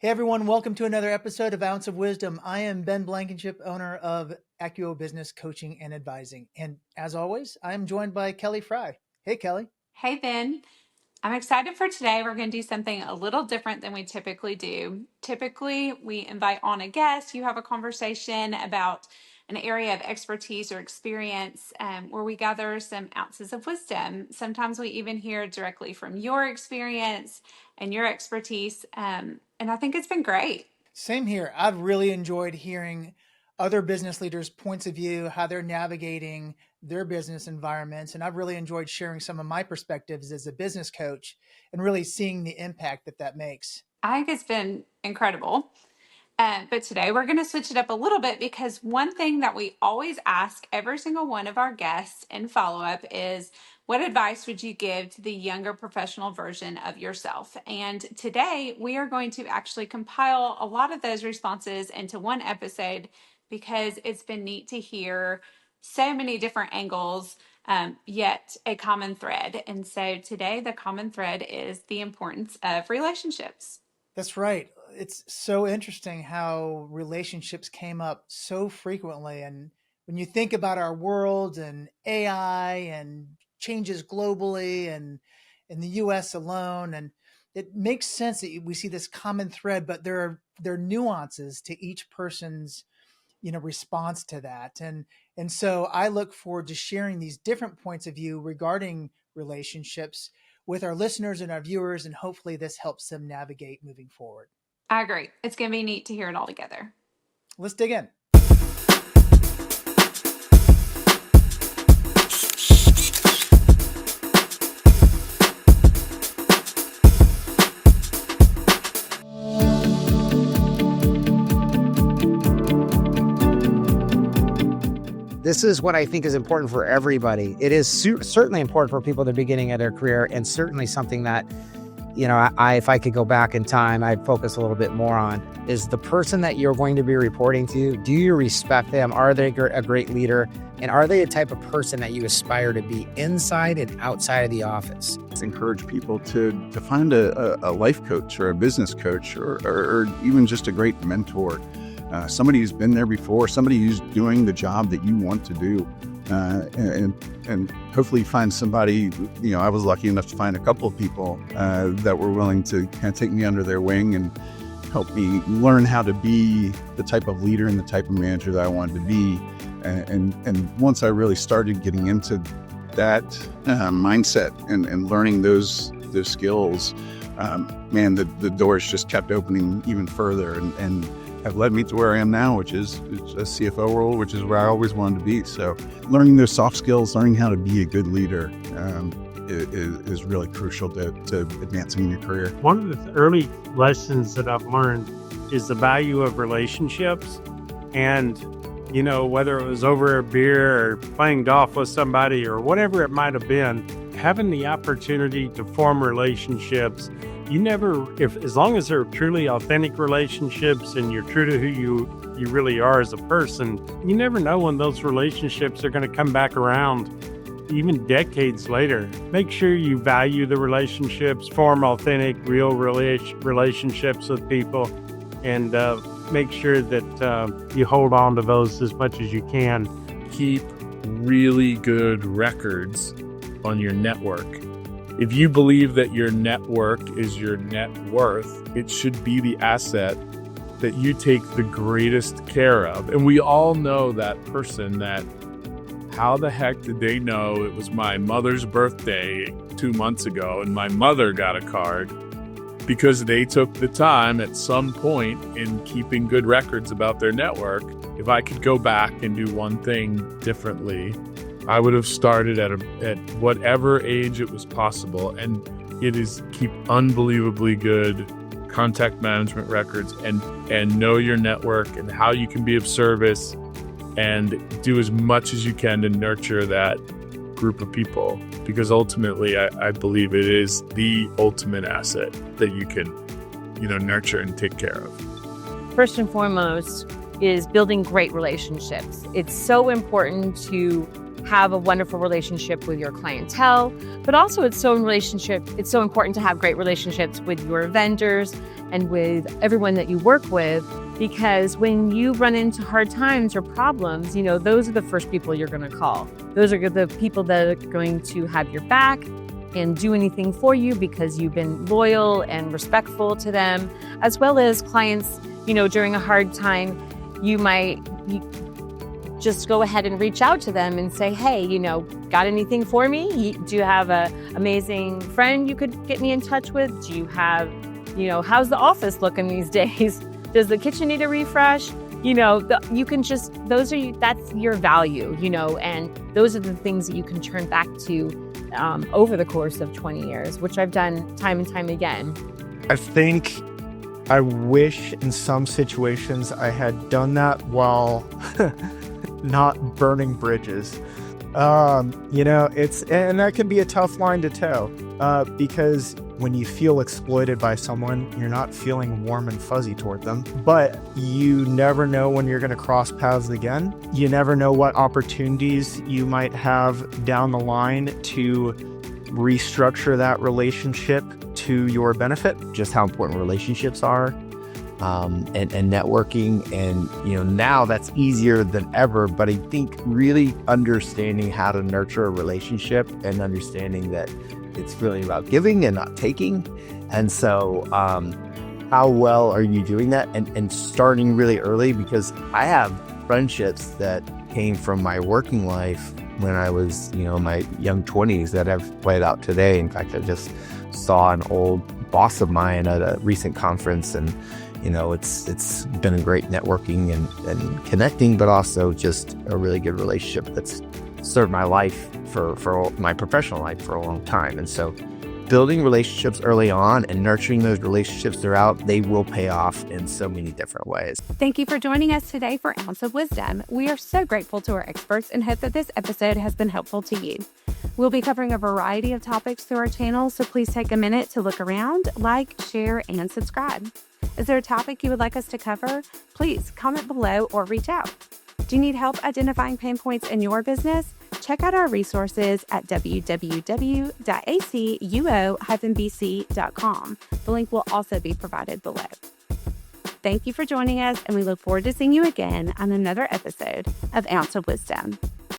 Hey everyone, welcome to another episode of Ounce of Wisdom. I am Ben Blankenship, owner of Accio Business Coaching and Advising. And as always, I am joined by Kelly Fry. Hey Kelly. Hey, Ben. I'm excited for today. We're going to do something a little different than we typically do. Typically, we invite on a guest. You have a conversation about an area of expertise or experience where we gather some ounces of wisdom. Sometimes we even hear directly from your experience and your expertise. And I think it's been great. Same here. I've really enjoyed hearing other business leaders' points of view, how they're navigating their business environments. And I've really enjoyed sharing some of my perspectives as a business coach and really seeing the impact that makes. I think it's been incredible. But today we're going to switch it up a little bit because one thing that we always ask every single one of our guests in follow up is what advice would you give to the younger professional version of yourself? And today we are going to actually compile a lot of those responses into one episode because it's been neat to hear so many different angles, yet a common thread. And so today the common thread is the importance of relationships. That's right. It's so interesting how relationships came up so frequently. And when you think about our world and AI and changes globally and in the US alone, and it makes sense that we see this common thread, but there are nuances to each person's response to that. And so I look forward to sharing these different points of view regarding relationships with our listeners and our viewers, and hopefully this helps them navigate moving forward. I agree. It's going to be neat to hear it all together. Let's dig in. This is what I think is important for everybody. It is certainly important for people at the beginning of their career, and certainly something that, if I could go back in time, I'd focus a little bit more on is the person that you're going to be reporting to. Do you respect them? Are they a great leader? And are they the type of person that you aspire to be inside and outside of the office? Encourage people to find a life coach or a business coach or even just a great mentor. Somebody who's been there before, somebody who's doing the job that you want to do, and hopefully find somebody. I was lucky enough to find a couple of people that were willing to kind of take me under their wing and help me learn how to be the type of leader and the type of manager that I wanted to be. And once I really started getting into that mindset and learning those skills, the doors just kept opening even further and have led me to where I am now, which is a CFO role, which is where I always wanted to be. So learning those soft skills, learning how to be a good leader is really crucial to advancing in your career. One of the early lessons that I've learned is the value of relationships. And, whether it was over a beer or playing golf with somebody or whatever it might have been, having the opportunity to form relationships. As long as they're truly authentic relationships and you're true to who you really are as a person, you never know when those relationships are going to come back around, even decades later. Make sure you value the relationships, form authentic, real relationships with people, and make sure that you hold on to those as much as you can. Keep really good records on your network. If you believe that your network is your net worth, it should be the asset that you take the greatest care of. And we all know that person that, how the heck did they know it was my mother's birthday 2 months ago and my mother got a card? Because they took the time at some point in keeping good records about their network. If I could go back and do one thing differently, I would have started at whatever age it was possible, and it is keep unbelievably good contact management records and know your network and how you can be of service and do as much as you can to nurture that group of people, because ultimately I believe it is the ultimate asset that you can nurture and take care of. First and foremost is building great relationships. It's so important to have a wonderful relationship with your clientele, but also it's so important to have great relationships with your vendors and with everyone that you work with, because when you run into hard times or problems, those are the first people you're going to call. Those are the people that are going to have your back and do anything for you because you've been loyal and respectful to them, as well as clients, during a hard time, you just go ahead and reach out to them and say, hey, got anything for me? Do you have an amazing friend you could get me in touch with? Do you have, how's the office looking these days? Does the kitchen need a refresh? That's your value, and those are the things that you can turn back to over the course of 20 years, which I've done time and time again. I think I wish in some situations I had done that while not burning bridges. And that can be a tough line to toe because when you feel exploited by someone, you're not feeling warm and fuzzy toward them, but you never know when you're going to cross paths again. You never know what opportunities you might have down the line to restructure that relationship to your benefit. Just how important relationships are, and networking. And, now that's easier than ever, but I think really understanding how to nurture a relationship and understanding that it's really about giving and not taking. And so, how well are you doing that? And starting really early, because I have friendships that came from my working life when I was, in my young 20s that have played out today. In fact, I just saw an old boss of mine at a recent conference, and it's been a great networking and connecting, but also just a really good relationship that's served my life for my professional life for a long time. And so building relationships early on and nurturing those relationships throughout, they will pay off in so many different ways. Thank you for joining us today for Ounce of Wisdom. We are so grateful to our experts and hope that this episode has been helpful to you. We'll be covering a variety of topics through our channel, so please take a minute to look around, like, share, and subscribe. Is there a topic you would like us to cover? Please comment below or reach out. Do you need help identifying pain points in your business? Check out our resources at www.acuo-bc.com. The link will also be provided below. Thank you for joining us, and we look forward to seeing you again on another episode of Ounce of Wisdom.